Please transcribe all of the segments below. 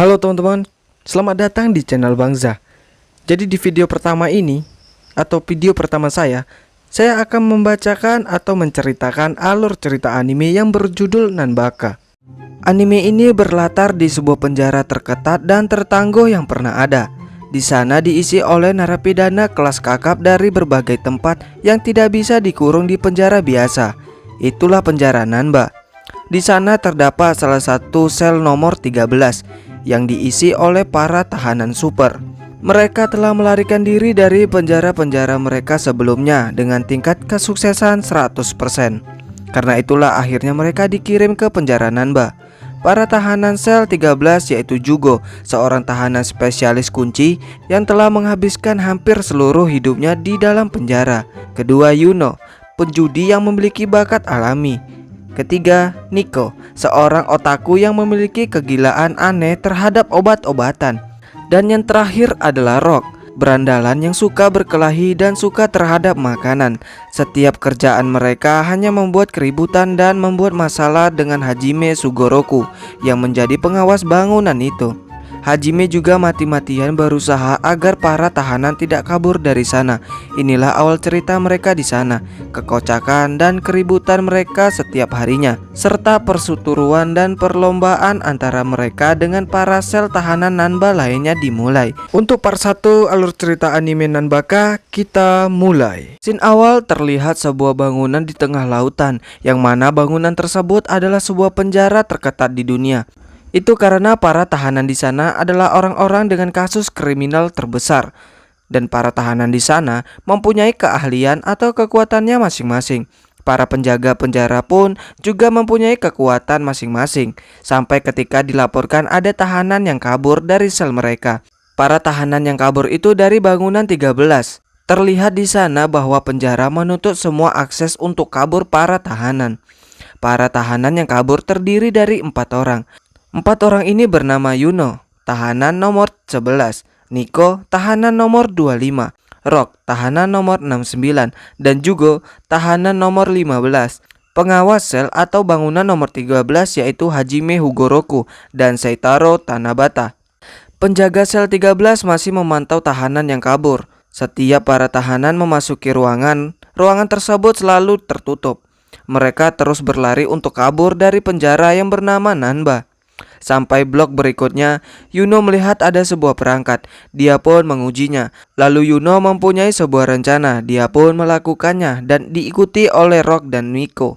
Halo teman-teman, selamat datang di channel Bang Zah. Jadi di video pertama ini, atau video pertama saya akan membacakan atau menceritakan alur cerita anime yang berjudul Nanbaka. Anime ini berlatar di sebuah penjara terketat dan tertangguh yang pernah ada. Di sana diisi oleh narapidana kelas kakap dari berbagai tempat yang tidak bisa dikurung di penjara biasa. Itulah penjara Nanba. Di sana terdapat salah satu sel nomor 13 yang diisi oleh para tahanan super. Mereka telah melarikan diri dari penjara-penjara mereka sebelumnya dengan tingkat kesuksesan 100%. Karena itulah akhirnya mereka dikirim ke penjara Nanba. Para tahanan sel 13 yaitu Jugo, seorang tahanan spesialis kunci yang telah menghabiskan hampir seluruh hidupnya di dalam penjara. Kedua, Yuno, penjudi yang memiliki bakat alami. Ketiga, Nico, seorang otaku yang memiliki kegilaan aneh terhadap obat-obatan. Dan yang terakhir adalah Rock, berandalan yang suka berkelahi dan suka terhadap makanan. Setiap kerjaan mereka hanya membuat keributan dan membuat masalah dengan Hajime Sugoroku yang menjadi pengawas bangunan itu. Hajime juga mati-matian berusaha agar para tahanan tidak kabur dari sana. Inilah awal cerita mereka di sana, kekocakan dan keributan mereka setiap harinya, serta perseteruan dan perlombaan antara mereka dengan para sel tahanan Nanba lainnya dimulai. Untuk part 1 alur cerita anime Nanbaka, kita mulai. Scene awal terlihat sebuah bangunan di tengah lautan, yang mana bangunan tersebut adalah sebuah penjara terketat di dunia. Itu karena para tahanan di sana adalah orang-orang dengan kasus kriminal terbesar, dan para tahanan di sana mempunyai keahlian atau kekuatannya masing-masing. Para penjaga penjara pun juga mempunyai kekuatan masing-masing, sampai ketika dilaporkan ada tahanan yang kabur dari sel mereka. Para tahanan yang kabur itu dari bangunan 13. Terlihat di sana bahwa penjara menutup semua akses untuk kabur para tahanan. Para tahanan yang kabur terdiri dari 4 orang. 4 orang ini bernama Yuno, tahanan nomor 11, Nico, tahanan nomor 25, Rock, tahanan nomor 69, dan Jugo, tahanan nomor 15. Pengawas sel atau bangunan nomor 13 yaitu Hajime Hugoroku dan Seitaro Tanabata. Penjaga sel 13 masih memantau tahanan yang kabur. Setiap para tahanan memasuki ruangan tersebut selalu tertutup. Mereka terus berlari untuk kabur dari penjara yang bernama Nanba. Sampai blok berikutnya, Yuno melihat ada sebuah perangkat. Dia pun mengujinya. Lalu Yuno mempunyai sebuah rencana. Dia pun melakukannya dan diikuti oleh Rock dan Nico.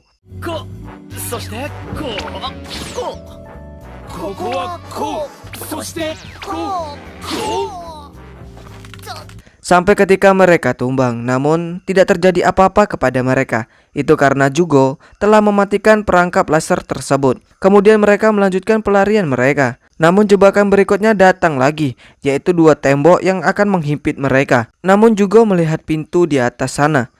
Sampai ketika mereka tumbang, namun tidak terjadi apa-apa kepada mereka. Itu karena Jugo telah mematikan perangkap laser tersebut. Kemudian mereka melanjutkan pelarian mereka. Namun jebakan berikutnya datang lagi, yaitu 2 tembok yang akan menghimpit mereka. Namun Jugo melihat pintu di atas sana.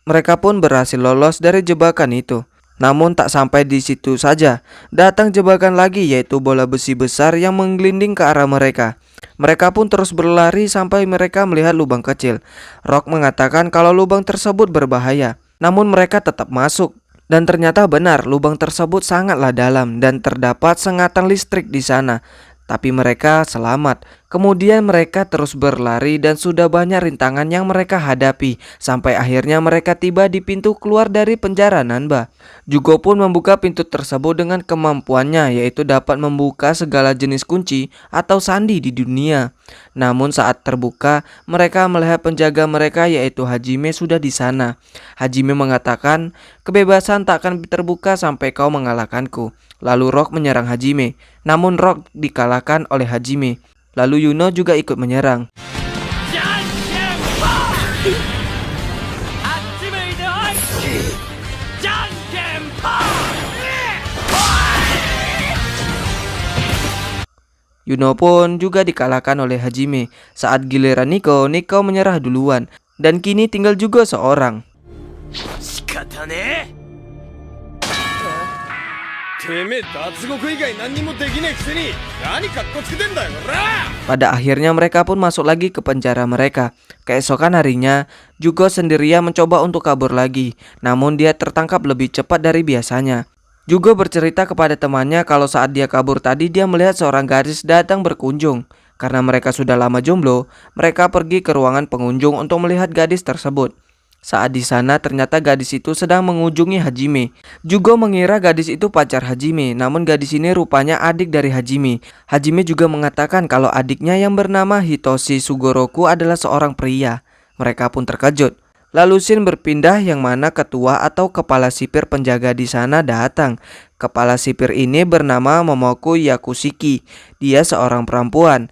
Mereka pun berhasil lolos dari jebakan itu. Namun tak sampai di situ saja, datang jebakan lagi yaitu bola besi besar yang menggelinding ke arah mereka. Mereka pun terus berlari sampai mereka melihat lubang kecil. Rock mengatakan kalau lubang tersebut berbahaya, namun mereka tetap masuk. Dan ternyata benar, lubang tersebut sangatlah dalam dan terdapat sengatan listrik di sana. Tapi mereka selamat. Kemudian mereka terus berlari dan sudah banyak rintangan yang mereka hadapi. Sampai akhirnya mereka tiba di pintu keluar dari penjara Nanba. Jugo pun membuka pintu tersebut dengan kemampuannya, yaitu dapat membuka segala jenis kunci atau sandi di dunia. Namun saat terbuka, mereka melihat penjaga mereka yaitu Hajime sudah di sana. Hajime mengatakan, kebebasan tak akan terbuka sampai kau mengalahkanku. Lalu Rock menyerang Hajime, namun Rock dikalahkan oleh Hajime. Lalu Yuno juga ikut menyerang. Yuno pun juga dikalahkan oleh Hajime. Saat giliran Nico menyerah duluan. Dan kini tinggal juga seorang. Pada akhirnya mereka pun masuk lagi ke penjara mereka. Keesokan harinya, Jugo sendirian mencoba untuk kabur lagi, namun dia tertangkap lebih cepat dari biasanya. Jugo bercerita kepada temannya kalau saat dia kabur tadi dia melihat seorang gadis datang berkunjung. Karena mereka sudah lama jomblo, mereka pergi ke ruangan pengunjung untuk melihat gadis tersebut. Saat di sana ternyata gadis itu sedang mengunjungi Hajime. Jugo mengira gadis itu pacar Hajime, namun gadis ini rupanya adik dari Hajime. Hajime juga mengatakan kalau adiknya yang bernama Hitoshi Sugoroku adalah seorang pria. Mereka pun terkejut. Lalu scene berpindah yang mana ketua atau kepala sipir penjaga di sana datang. Kepala sipir ini bernama Momoko Yakushiki. Dia seorang perempuan.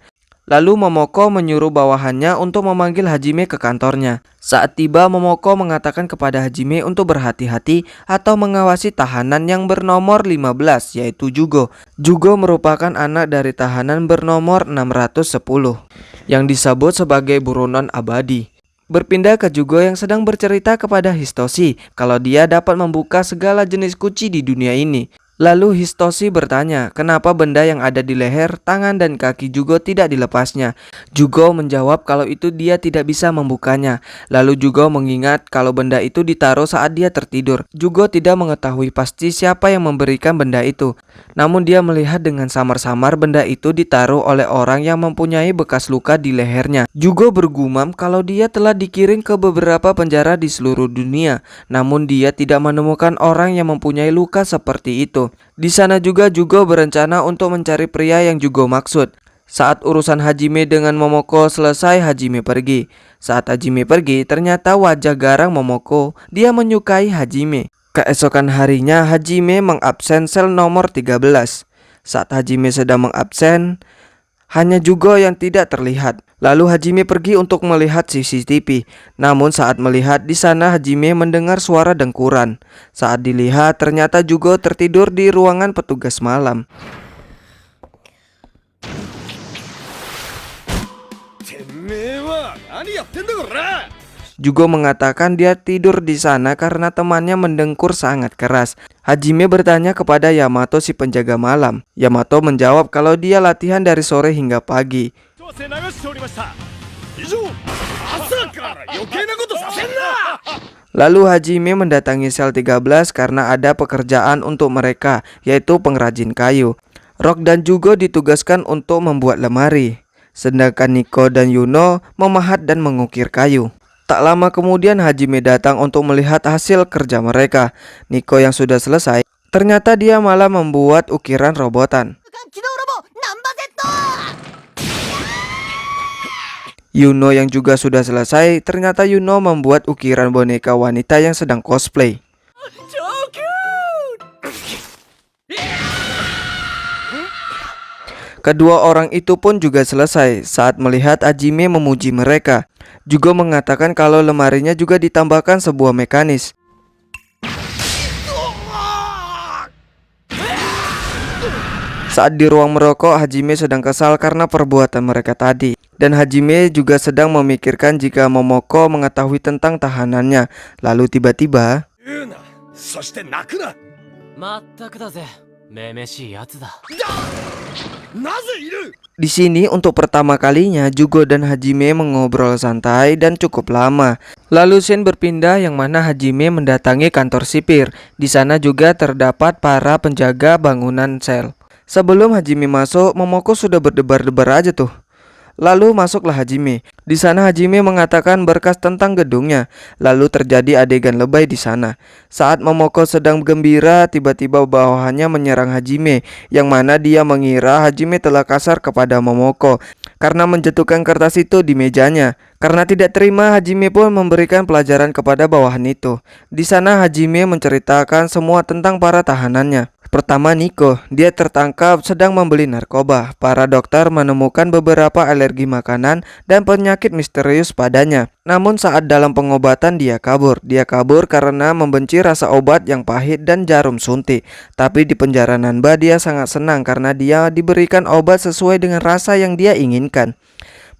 Lalu Momoko menyuruh bawahannya untuk memanggil Hajime ke kantornya. Saat tiba, Momoko mengatakan kepada Hajime untuk berhati-hati atau mengawasi tahanan yang bernomor 15, yaitu Jugo. Jugo merupakan anak dari tahanan bernomor 610, yang disebut sebagai buronan abadi. Berpindah ke Jugo yang sedang bercerita kepada Hitoshi kalau dia dapat membuka segala jenis kunci di dunia ini. Lalu Hitoshi bertanya, kenapa benda yang ada di leher, tangan, dan kaki Jugo tidak dilepasnya. Jugo menjawab kalau itu dia tidak bisa membukanya. Lalu Jugo mengingat kalau benda itu ditaruh saat dia tertidur. Jugo tidak mengetahui pasti siapa yang memberikan benda itu. Namun dia melihat dengan samar-samar benda itu ditaruh oleh orang yang mempunyai bekas luka di lehernya. Jugo bergumam kalau dia telah dikirim ke beberapa penjara di seluruh dunia. Namun dia tidak menemukan orang yang mempunyai luka seperti itu. Di sana juga Jugo berencana untuk mencari pria yang Jugo maksud. Saat urusan Hajime dengan Momoko selesai, Hajime pergi. Saat Hajime pergi, ternyata wajah garang Momoko. Dia menyukai Hajime. Keesokan harinya, Hajime mengabsen sel nomor 13. Saat Hajime sedang mengabsen, hanya Jugo yang tidak terlihat. Lalu Hajime pergi untuk melihat CCTV. Namun saat melihat di sana Hajime mendengar suara dengkuran. Saat dilihat ternyata Jugo tertidur di ruangan petugas malam. Jugo mengatakan dia tidur di sana karena temannya mendengkur sangat keras. Hajime bertanya kepada Yamato si penjaga malam. Yamato menjawab kalau dia latihan dari sore hingga pagi. Lalu Hajime mendatangi sel 13 karena ada pekerjaan untuk mereka, yaitu pengrajin kayu. Rock dan Jugo ditugaskan untuk membuat lemari, sedangkan Nico dan Yuno memahat dan mengukir kayu. Tak lama kemudian Hajime datang untuk melihat hasil kerja mereka. Nico yang sudah selesai, ternyata dia malah membuat ukiran robotan. Yuno yang juga sudah selesai, ternyata Yuno membuat ukiran boneka wanita yang sedang cosplay. Kedua orang itu pun juga selesai. Saat melihat Hajime memuji mereka, Jugo mengatakan kalau lemarinya juga ditambahkan sebuah mekanis. Saat di ruang merokok, Hajime sedang kesal karena perbuatan mereka tadi. Dan Hajime juga sedang memikirkan jika Momoko mengetahui tentang tahanannya. Lalu tiba-tiba di sini untuk pertama kalinya Jugo dan Hajime mengobrol santai dan cukup lama. Lalu scene berpindah yang mana Hajime mendatangi kantor sipir. Di sana juga terdapat para penjaga bangunan sel. Sebelum Hajime masuk, Momoko sudah berdebar-debar aja tuh. Lalu masuklah Hajime. Di sana Hajime mengatakan berkas tentang gedungnya. Lalu terjadi adegan lebay di sana. Saat Momoko sedang gembira, tiba-tiba bawahannya menyerang Hajime, yang mana dia mengira Hajime telah kasar kepada Momoko karena menjatuhkan kertas itu di mejanya. Karena tidak terima, Hajime pun memberikan pelajaran kepada bawahan itu. Di sana Hajime menceritakan semua tentang para tahanannya. Pertama Nico, dia tertangkap sedang membeli narkoba. Para dokter menemukan beberapa alergi makanan dan penyakit misterius padanya. Namun saat dalam pengobatan dia kabur. Dia kabur karena membenci rasa obat yang pahit dan jarum suntik. Tapi di penjara Nanba dia sangat senang karena dia diberikan obat sesuai dengan rasa yang dia inginkan.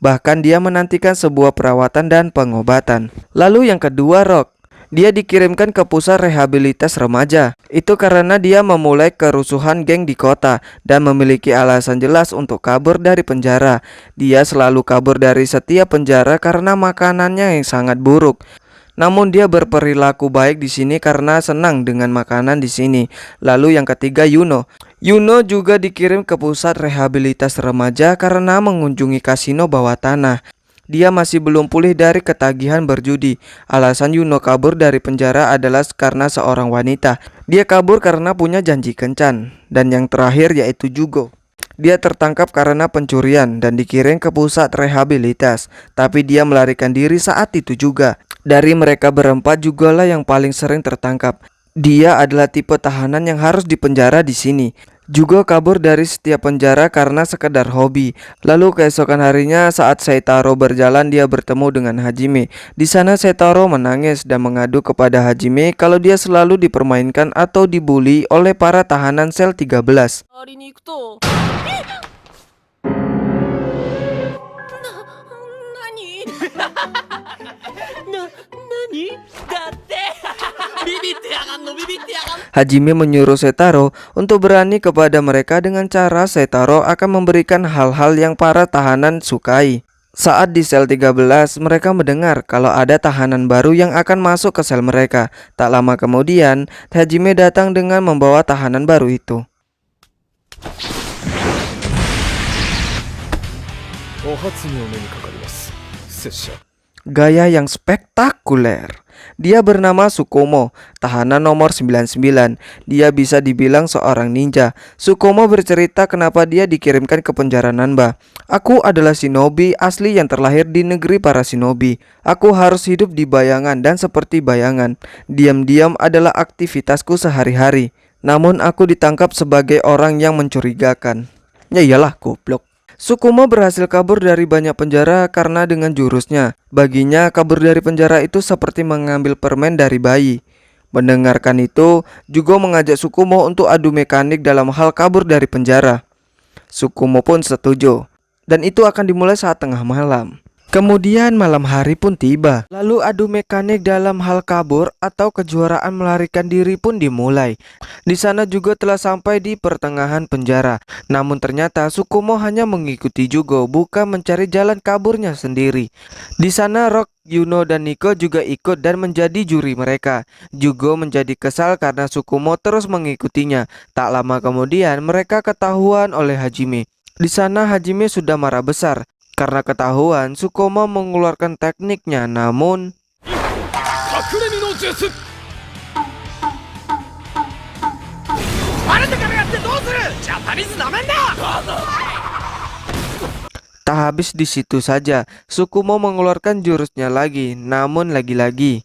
Bahkan dia menantikan sebuah perawatan dan pengobatan. Lalu yang kedua Rock. Dia dikirimkan ke pusat rehabilitas remaja. Itu karena dia memulai kerusuhan geng di kota dan memiliki alasan jelas untuk kabur dari penjara. Dia selalu kabur dari setiap penjara karena makanannya yang sangat buruk. Namun dia berperilaku baik di sini karena senang dengan makanan di sini. Lalu yang ketiga, Yuno. Yuno juga dikirim ke pusat rehabilitas remaja karena mengunjungi kasino bawah tanah. Dia masih belum pulih dari ketagihan berjudi. Alasan Yuno kabur dari penjara adalah karena seorang wanita. Dia kabur karena punya janji kencan. Dan yang terakhir yaitu Jugo. Dia tertangkap karena pencurian dan dikirim ke pusat rehabilitas. Tapi dia melarikan diri saat itu juga. Dari mereka berempat jugalah yang paling sering tertangkap. Dia adalah tipe tahanan yang harus dipenjara di sini. Jugo kabur dari setiap penjara karena sekedar hobi. Lalu keesokan harinya saat Seitaro berjalan, dia bertemu dengan Hajime. Di sana Seitaro menangis dan mengadu kepada Hajime kalau dia selalu dipermainkan atau dibully oleh para tahanan sel 13. Hajime menyuruh Seitaro untuk berani kepada mereka dengan cara Seitaro akan memberikan hal-hal yang para tahanan sukai. Saat di sel 13, mereka mendengar kalau ada tahanan baru yang akan masuk ke sel mereka. Tak lama kemudian, Hajime datang dengan membawa tahanan baru itu. Gaya yang spektakuler. Dia bernama Tsukumo, tahanan nomor 99. Dia bisa dibilang seorang ninja. Tsukumo bercerita kenapa dia dikirimkan ke penjara Nanba. Aku adalah shinobi asli yang terlahir di negeri para shinobi. Aku harus hidup di bayangan dan seperti bayangan. Diam-diam adalah aktivitasku sehari-hari. Namun aku ditangkap sebagai orang yang mencurigakan. Ya iyalah, goblok. Tsukumo berhasil kabur dari banyak penjara karena dengan jurusnya. Baginya kabur dari penjara itu seperti mengambil permen dari bayi. Mendengarkan itu, Jugo mengajak Tsukumo untuk adu mekanik dalam hal kabur dari penjara. Tsukumo pun setuju. Dan itu akan dimulai saat tengah malam. Kemudian malam hari pun tiba. Lalu adu mekanik dalam hal kabur atau kejuaraan melarikan diri pun dimulai. Di sana juga telah sampai di pertengahan penjara. Namun ternyata Tsukumo hanya mengikuti Jugo, bukan mencari jalan kaburnya sendiri. Di sana Rock, Yuno dan Nico juga ikut dan menjadi juri mereka. Jugo menjadi kesal karena Tsukumo terus mengikutinya. Tak lama kemudian mereka ketahuan oleh Hajime. Di sana Hajime sudah marah besar. Karena ketahuan, Tsukumo mengeluarkan tekniknya, namun tak habis di situ saja. Tsukumo mengeluarkan jurusnya lagi, namun lagi-lagi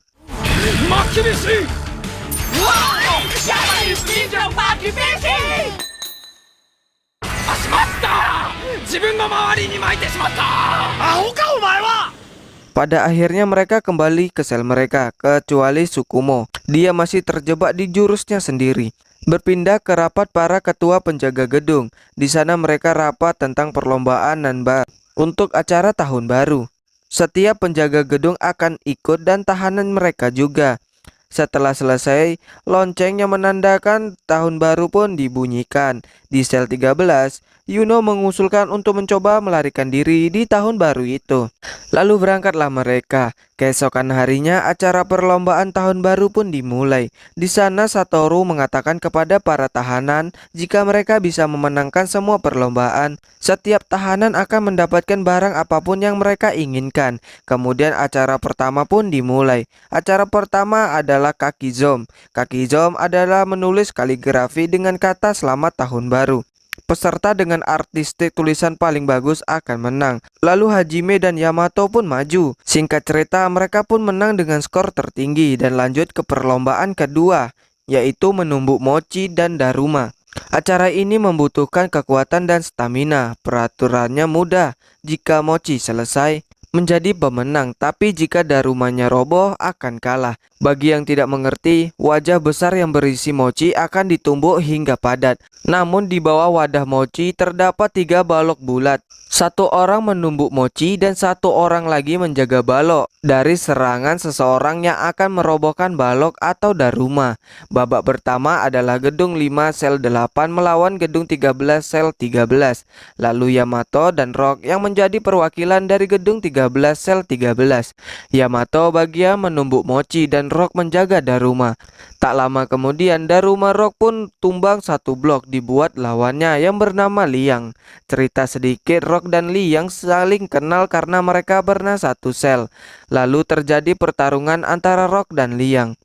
pada akhirnya mereka kembali ke sel mereka, kecuali Tsukumo. Dia masih terjebak di jurusnya sendiri. Berpindah ke rapat para ketua penjaga gedung. Di sana mereka rapat tentang perlombaan Nanba untuk acara tahun baru. Setiap penjaga gedung akan ikut dan tahanan mereka juga. Setelah selesai, lonceng yang menandakan tahun baru pun dibunyikan. Di sel 13, Yuno mengusulkan untuk mencoba melarikan diri di tahun baru itu. Lalu berangkatlah mereka. Keesokan harinya acara perlombaan tahun baru pun dimulai. Di sana Satoru mengatakan kepada para tahanan jika mereka bisa memenangkan semua perlombaan, setiap tahanan akan mendapatkan barang apapun yang mereka inginkan. Kemudian acara pertama pun dimulai. Acara pertama adalah Kakizom. Kakizom adalah menulis kaligrafi dengan kata selamat tahun baru. Peserta dengan artistik tulisan paling bagus akan menang. Lalu Hajime dan Yamato pun maju. Singkat cerita, mereka pun menang dengan skor tertinggi dan lanjut ke perlombaan kedua, yaitu menumbuk mochi dan daruma. Acara ini membutuhkan kekuatan dan stamina. Peraturannya mudah. Jika mochi selesai, menjadi pemenang, tapi jika Darumanya roboh akan kalah. Bagi yang tidak mengerti, wajah besar yang berisi mochi akan ditumbuk hingga padat. Namun di bawah wadah mochi terdapat 3 balok bulat. Satu orang menumbuk mochi dan satu orang lagi menjaga balok dari serangan seseorang yang akan merobohkan balok atau Daruma. Babak pertama adalah gedung 5 sel 8 melawan gedung 13 sel 13. Lalu Yamato dan Rock yang menjadi perwakilan dari gedung 13 sel 13. Yamato bagian menumbuk mochi dan Rock menjaga Daruma. Tak lama kemudian Daruma Rock pun tumbang satu blok dibuat lawannya yang bernama Liang. Cerita sedikit, Rock dan Liang saling kenal karena mereka pernah satu sel. Lalu terjadi pertarungan antara Rock dan Liang.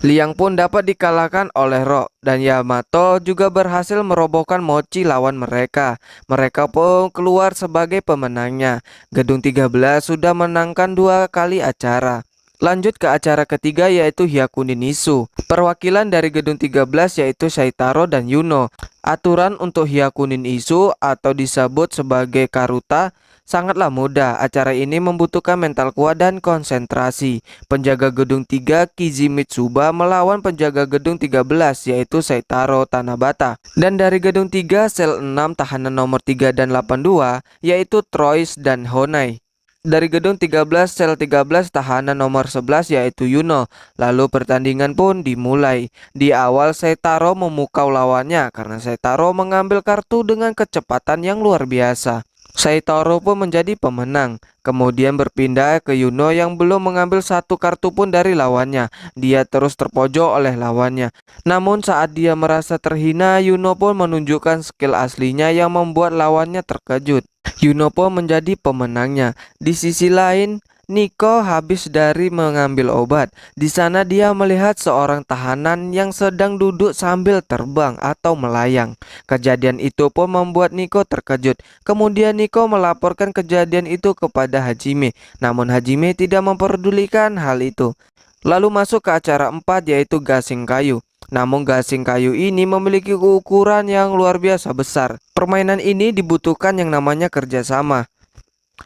Liang pun dapat dikalahkan oleh Rock dan Yamato juga berhasil merobohkan mochi lawan mereka. Mereka pun keluar sebagai pemenangnya. Gedung 13 sudah menangkan 2 kali acara. Lanjut ke acara ketiga yaitu Hyakunin Isu. Perwakilan dari gedung 13 yaitu Saitaro dan Yuno. Aturan untuk Hyakunin Isu atau disebut sebagai Karuta sangatlah mudah. Acara ini membutuhkan mental kuat dan konsentrasi. Penjaga gedung 3 Kizimitsuba melawan penjaga gedung 13 yaitu Saitaro Tanabata. Dan dari gedung 3 sel 6 tahanan nomor 3 dan 82 yaitu Troyes dan Honai. Dari gedung 13 sel 13 tahanan nomor 11 yaitu Yuno. Lalu pertandingan pun dimulai. Di awal Saitaro memukau lawannya karena Saitaro mengambil kartu dengan kecepatan yang luar biasa. Saitaro pun menjadi pemenang. Kemudian berpindah ke Yuno yang belum mengambil satu kartu pun dari lawannya. Dia terus terpojok oleh lawannya. Namun saat dia merasa terhina, Yuno pun menunjukkan skill aslinya yang membuat lawannya terkejut. Yuno pun menjadi pemenangnya. Di sisi lain, Nico habis dari mengambil obat. Di sana dia melihat seorang tahanan yang sedang duduk sambil terbang atau melayang. Kejadian itu pun membuat Nico terkejut. Kemudian Nico melaporkan kejadian itu kepada Hajime. Namun Hajime tidak memperdulikan hal itu. Lalu masuk ke acara 4 yaitu gasing kayu. Namun gasing kayu ini memiliki ukuran yang luar biasa besar. Permainan ini dibutuhkan yang namanya kerjasama.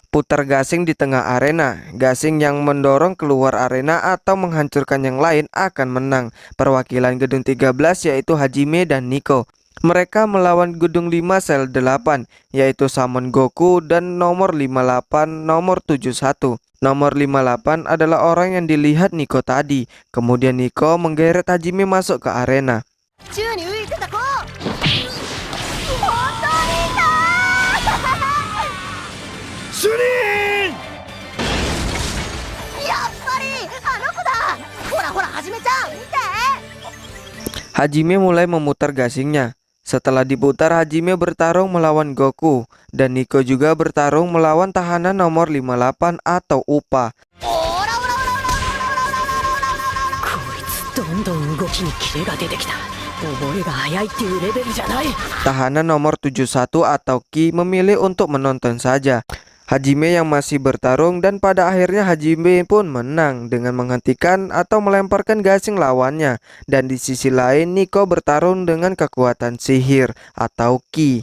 Putar gasing di tengah arena. Gasing yang mendorong keluar arena atau menghancurkan yang lain akan menang. Perwakilan gedung 13 yaitu Hajime dan Nico. Mereka melawan gedung 5 sel 8 yaitu Samon Goku dan nomor 58 nomor 71. Nomor 58 adalah orang yang dilihat Nico tadi. Kemudian Nico menggeret Hajime masuk ke arena. Hajime mulai memutar gasingnya. Setelah diputar, Hajime bertarung melawan Goku dan Nico juga bertarung melawan tahanan nomor 58 atau Upa. Tahanan nomor 71 atau Ki memilih untuk menonton saja. Hajime yang masih bertarung dan pada akhirnya Hajime pun menang dengan menghentikan atau melemparkan gasing lawannya. Dan di sisi lain Nico bertarung dengan kekuatan sihir atau Ki.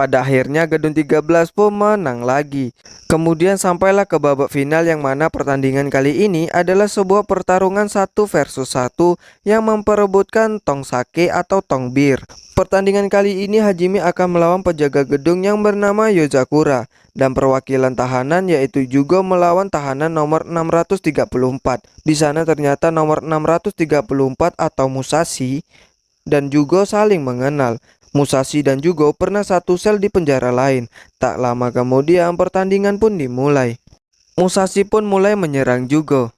Pada akhirnya gedung 13 pun menang lagi. Kemudian sampailah ke babak final yang mana pertandingan kali ini adalah sebuah pertarungan 1 versus 1 yang memperebutkan tong sake atau tong bir. Pertandingan kali ini Hajime akan melawan penjaga gedung yang bernama Yozakura dan perwakilan tahanan yaitu juga melawan tahanan nomor 634. Di sana ternyata nomor 634 atau Musashi dan juga saling mengenal. Musashi dan Jugo pernah satu sel di penjara lain. Tak lama kemudian pertandingan pun dimulai. Musashi pun mulai menyerang Jugo.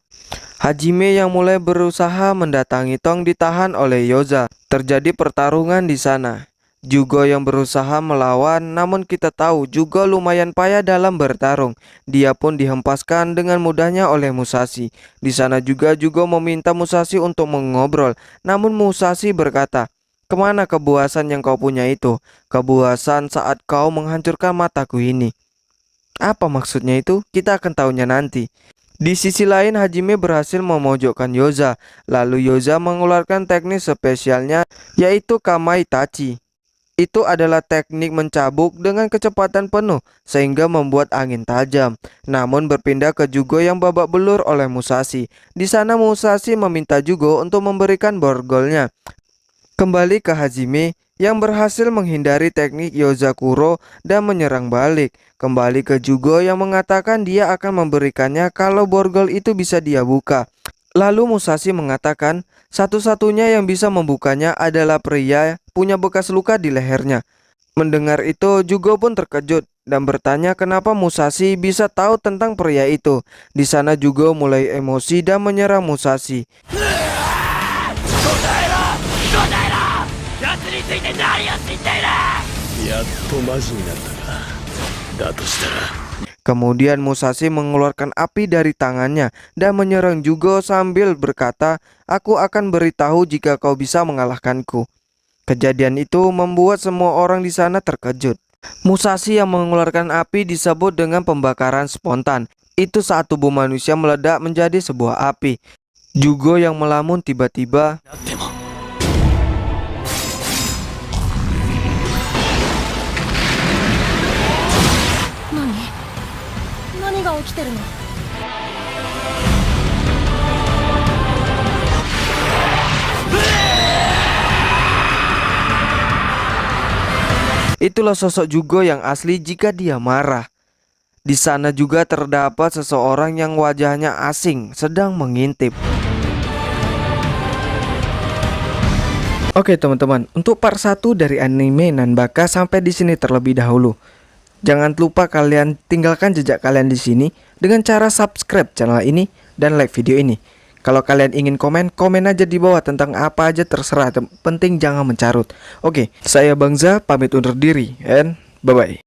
Hajime yang mulai berusaha mendatangi Tong ditahan oleh Yoza. Terjadi pertarungan di sana. Jugo yang berusaha melawan, namun kita tahu Jugo lumayan payah dalam bertarung. Dia pun dihempaskan dengan mudahnya oleh Musashi. Di sana juga Jugo meminta Musashi untuk mengobrol, namun Musashi berkata, "Kemana kepuasan yang kau punya itu? Kepuasan saat kau menghancurkan mataku ini." Apa maksudnya itu? Kita akan tahunya nanti. Di sisi lain, Hajime berhasil memojokkan Yoza. Lalu Yoza mengeluarkan teknik spesialnya, yaitu Kamai Tachi. Itu adalah teknik mencabuk dengan kecepatan penuh sehingga membuat angin tajam, namun berpindah ke Jugo yang babak belur oleh Musashi. Di sana Musashi meminta Jugo untuk memberikan borgolnya. Kembali ke Hajime yang berhasil menghindari teknik Yozakuro dan menyerang balik. Kembali ke Jugo yang mengatakan dia akan memberikannya kalau borgol itu bisa dia buka. Lalu Musashi mengatakan satu-satunya yang bisa membukanya adalah pria punya bekas luka di lehernya. Mendengar itu, Jugo pun terkejut dan bertanya kenapa Musashi bisa tahu tentang pria itu. Di sana Jugo mulai emosi dan menyerang Musashi. Kemudian Musashi mengeluarkan api dari tangannya dan menyerang Jugo sambil berkata, "Aku akan beritahu jika kau bisa mengalahkanku." Kejadian itu membuat semua orang di sana terkejut. Musashi yang mengeluarkan api disebut dengan pembakaran spontan. Itu saat tubuh manusia meledak menjadi sebuah api. Jugo yang melamun tiba-tiba itulah sosok Jugo yang asli jika dia marah. Di sana juga terdapat seseorang yang wajahnya asing sedang mengintip. Oke teman-teman, untuk part 1 dari anime Nanbaka sampai di sini terlebih dahulu. Jangan lupa kalian tinggalkan jejak kalian di sini dengan cara subscribe channel ini dan like video ini. Kalau kalian ingin komen, komen aja di bawah tentang apa aja terserah. Penting jangan mencarut. Oke, saya Bangza pamit undur diri and bye-bye.